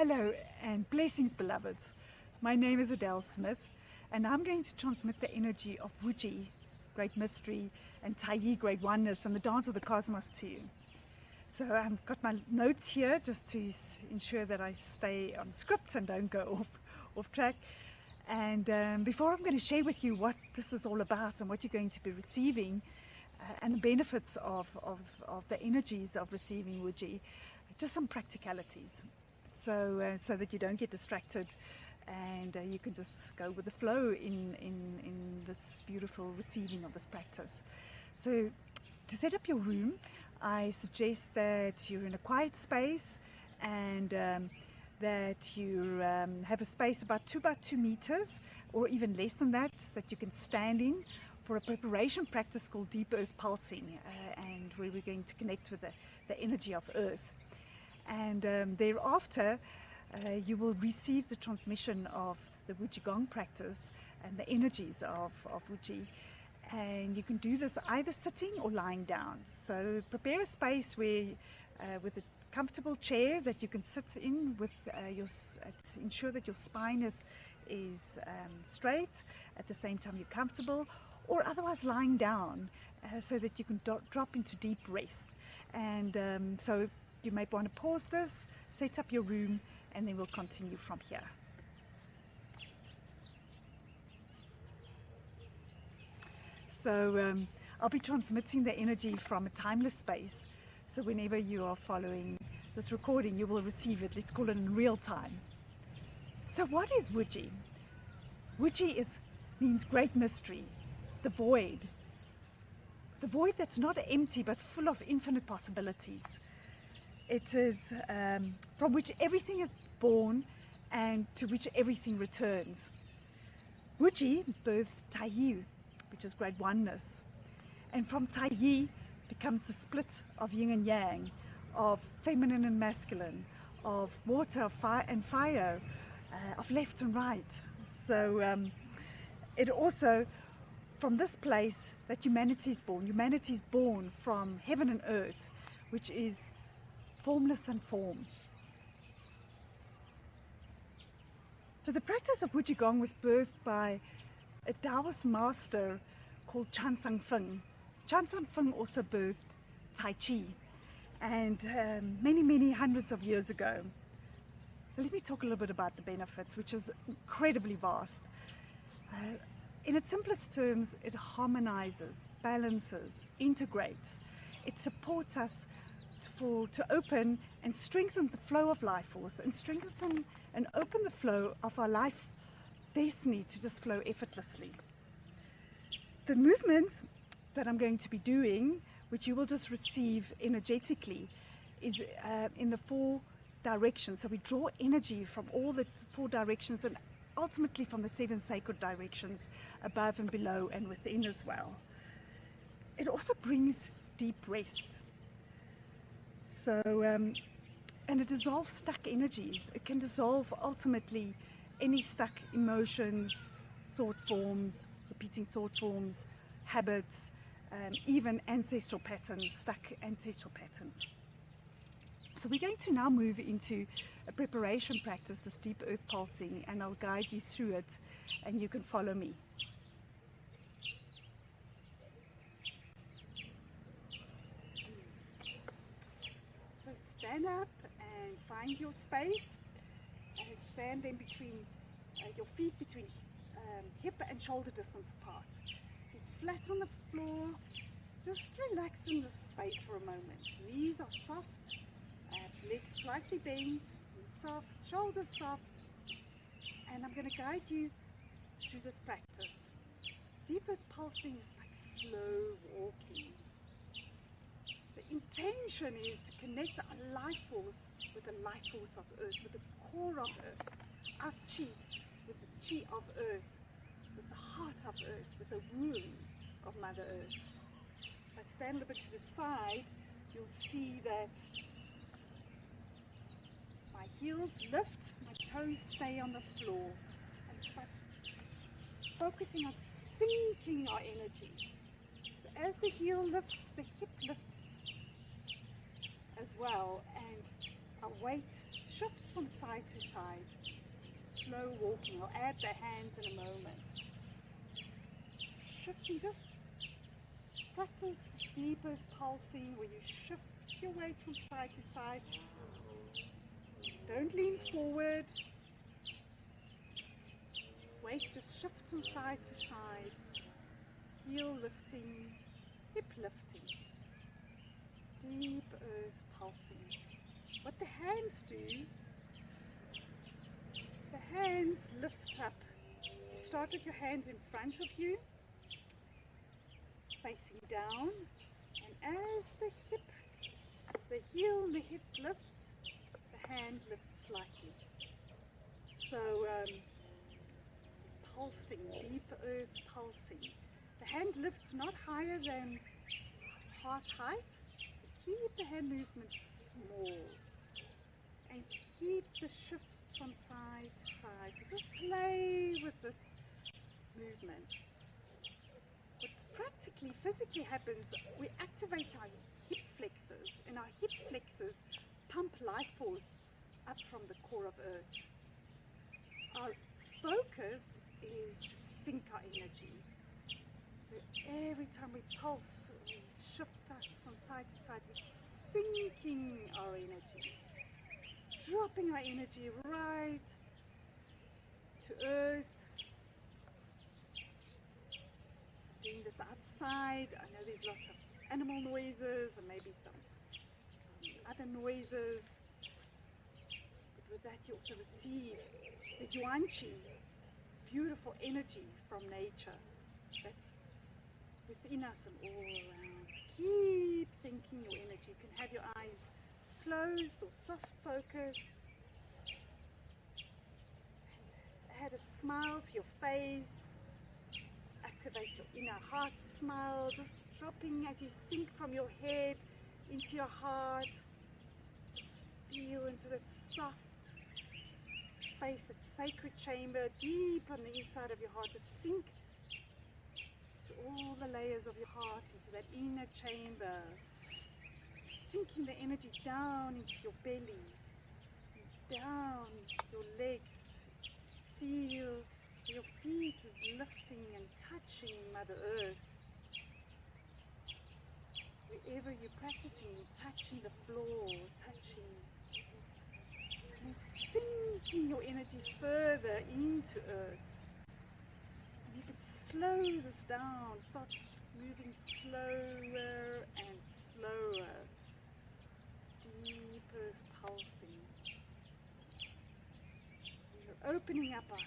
Hello and blessings, beloveds. My name is Adele Smith, and I'm going to transmit the energy of Wuji, Great Mystery, and Tai, Great Oneness, and the Dance of the Cosmos to you. So I've got my notes here just to ensure that I stay on script and don't go off track. And before I'm going to share with you what this is all about and what you're going to be receiving, and the benefits of the energies of receiving Wuji, just some practicalities. So that you don't get distracted and you can just go with the flow in this beautiful receiving of this practice. So to set up your room, I suggest that you're in a quiet space and that you have a space about 2 meters or even less than that you can stand in for a preparation practice called Deep Earth Pulsing, and where we're going to connect with the energy of Earth. And thereafter, you will receive the transmission of the Ji Gong practice and the energies of Wuji. And you can do this either sitting or lying down. So prepare a space where, with a comfortable chair that you can sit in, with ensure that your spine is straight. At the same time, you're comfortable, or otherwise lying down, so that you can drop into deep rest. And so you might want to pause this, set up your room, and then we'll continue from here. So I'll be transmitting the energy from a timeless space. So whenever you are following this recording, you will receive it. Let's call it in real time. So what is Wuji? Wuji means great mystery, the void. The void that's not empty but full of infinite possibilities. It is from which everything is born and to which everything returns. Wuji births Tai, which is great oneness. And from Tai becomes the split of yin and yang, of feminine and masculine, of water and fire, of left and right. So it also, from this place that humanity is born. Humanity is born from heaven and earth, which is formless and form. So the practice of Ji Gong was birthed by a Taoist master called Chan Sang Feng. Chan Sang Feng also birthed Tai Chi, and many hundreds of years ago. So let me talk a little bit about the benefits, which is incredibly vast. In its simplest terms, it harmonizes, balances, integrates. It supports us to open and strengthen the flow of life force, and strengthen and open the flow of our life destiny to just flow effortlessly. The movements that I'm going to be doing, which you will just receive energetically, is in the 4 directions. So we draw energy from all the 4 directions, and ultimately from the 7 sacred directions above and below and within as well. It also brings deep rest. So, and it dissolves stuck energies. It can dissolve ultimately any stuck emotions, thought forms, repeating thought forms, habits, even ancestral patterns, stuck ancestral patterns. So we're going to now move into a preparation practice, this deep earth pulsing, and I'll guide you through it and you can follow me. So stand up and find your space, and stand in between your feet between hip and shoulder distance apart. Feet flat on the floor. Just relax in this space for a moment. Knees are soft, legs slightly bent, knees soft, shoulders soft. And I'm going to guide you through this practice. Deep earth pulsing is like slow walking. The intention is to connect our life force with the life force of Earth, with the core of Earth, our Chi, with the Chi of Earth, with the heart of Earth, with the womb of Mother Earth. If I stand a little bit to the side, you'll see that my heels lift, my toes stay on the floor, and it's about focusing on sinking our energy. So as the heel lifts, the hip lifts as well, and our weight shifts from side to side. Slow walking. I'll add the hands in a moment. Shifting, just practice this deep earth pulsing where you shift your weight from side to side. Don't lean forward. Weight just shifts from side to side. Heel lifting, hip lifting. Deep earth pulsing. What the hands do, the hands lift up. You start with your hands in front of you, facing down, and as the heel and the hip lifts, the hand lifts slightly. So pulsing, deep earth pulsing. The hand lifts not higher than heart height, so keep the hand movement small and keep the shift from side to side. So just play with this movement. What practically, physically happens, we activate our hip flexors, and our hip flexors pump life force up from the core of earth. Our focus is to sync our energy. So every time we pulse, we shift us from side to side, we're syncing our energy, dropping our energy right to earth. Doing this outside, I know there's lots of animal noises and maybe some other noises, but with that you also receive the yuanqi, beautiful energy from nature that's within us and all around. So keep syncing your energy. You can have your eyes closed or soft focus. And add a smile to your face. Activate your inner heart smile, just dropping as you sink from your head into your heart. Just feel into that soft space, that sacred chamber deep on the inside of your heart. Just sink to all the layers of your heart, into that inner chamber, sinking the energy down into your belly, down your legs. Feel your feet is lifting and touching Mother Earth. Wherever you're practicing, touching the floor, touching, and sinking your energy further into Earth. And you can slow this down, start moving slower and slower. Deep earth pulsing. We're opening up our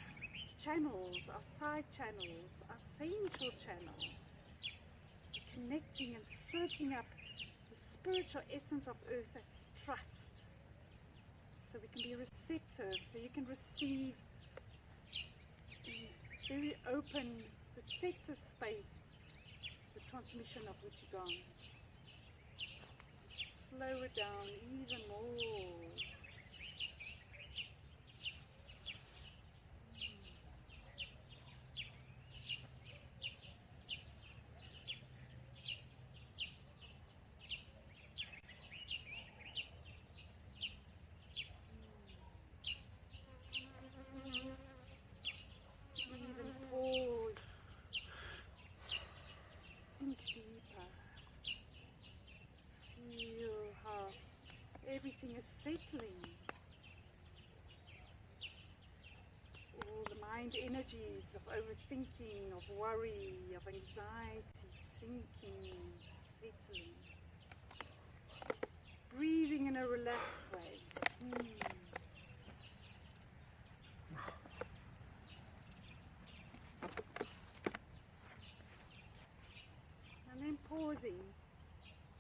channels, our side channels, our central channel. Connecting and soaking up the spiritual essence of earth, that's trust. So we can be receptive, so you can receive in very open, receptive space the transmission of Ji Gong. Slow it down even more. Everything is settling. All the mind energies of overthinking, of worry, of anxiety, sinking, settling. Breathing in a relaxed way. And then pausing.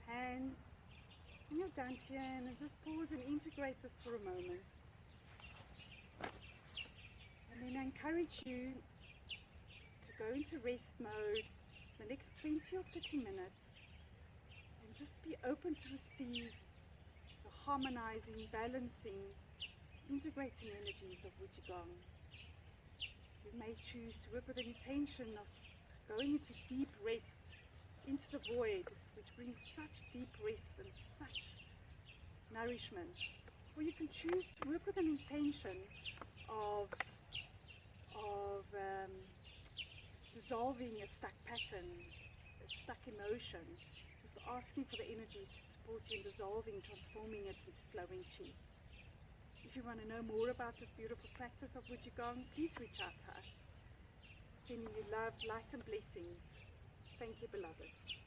Hands in your dantian, and just pause and integrate this for a moment. And then I encourage you to go into rest mode the next 20 or 30 minutes and just be open to receive the harmonizing, balancing, integrating energies of Ji Gong. You may choose to work with an intention of just going into deep rest, into the void, which brings such deep rest and such nourishment. Or you can choose to work with an intention of dissolving a stuck pattern, a stuck emotion, just asking for the energies to support you in dissolving, transforming it into flowing chi. If you want to know more about this beautiful practice of Ji Gong, please reach out to us. Sending you love, light and blessings. Thank you, beloveds.